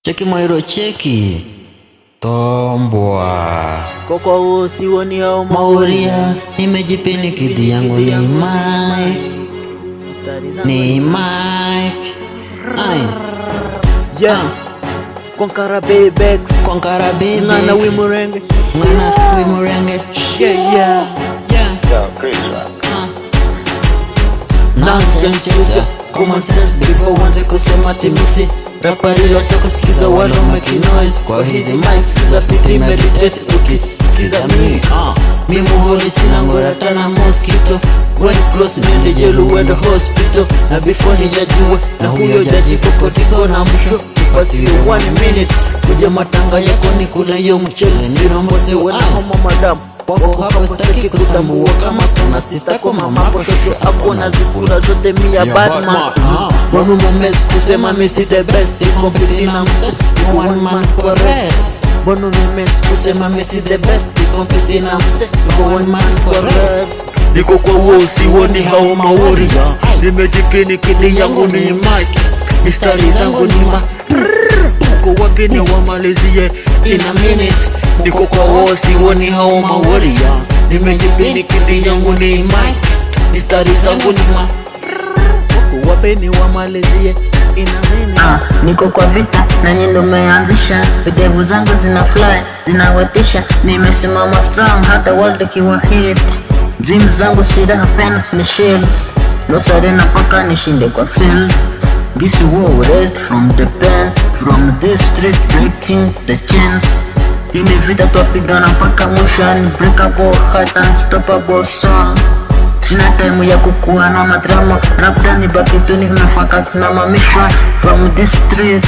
Cheki Moiro cheki Tombwa Koko usiwoni hao Mauria. Nimejipini kidi yangu ni Mike. Ni Mike. Ay yeah. Konkara Bebex Ngana Wimurenge yeah yeah Yeah, crazy man. Nonsense user, common sense before wanze kusema timisi. Rapari wacha kusikiza wala make noise kwa hizi mics, sikiza fiti meditate sikiza mi mi muholi sina ngora tana mosquito. When close niende jelu wende hospital. Na before nijajiwe na huyo jaji kokotiko na msho Pasi yo 1 minute kuja matanga yako ni kula yo mchele. Nirombose wena homo madamu wako hapa staki kutambua kama kuna sista kwa mamako shosho hapo na zikula zote mia Batman. Wanu momezi kusema misi the best ikompiti na mse no one man correct. Wanu momezi kusema misi the best ikompiti na mse no one man correct. Niko kwa wall siwoni hao maori. Nimejipini kidi yangu ni Mike. Mistari zangu ni ma Uko wapi ni wamalizie in a minute. Niko kwa wall siwoni hao maori. Nimejipini kidi yangu ni Mike. Mistari zangu ni ma Uko wapi ni wamalizie in a minute. Niko kwa vita na nyendo meanzisha. Videvu zangu zina fly, zinawetisha. Nimesimama strong hata world ikiwa hit. Dreams zangu sida pens ni shield. No sarena paka nishinde kwa field. This war raised from the pen, from this street breaking the chains. Ini vita twapigana mpaka mwisho, unbreakable heart, unstoppable song. Sina time ya kukua na madrama, labda nibaki tu nimefocus na mamisho. From this street,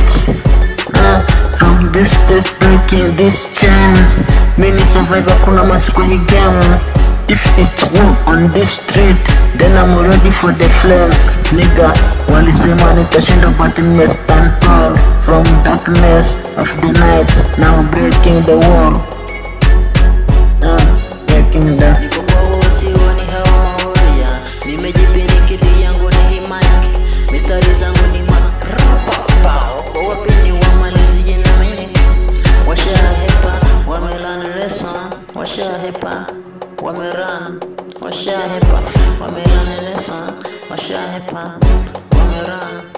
from this street breaking these chains. Mini survivor kuna masiku hii game. If it's war on this street, then I'm ready for the flames. Nigga, walisema nitashinda but nimestand tall. From darkness of the night, now breaking the wall. Breaking the Niko kwa usiwoni hao maoria. Nimejipini kidi yangu ni Mike. Mistari zangu ni ma kwa wapi ni wamalizie na minutes. Washahepa, wamelan lesson. Washahepa, wameran. Washahepa, wamelan lesson. Washahepa, wameran.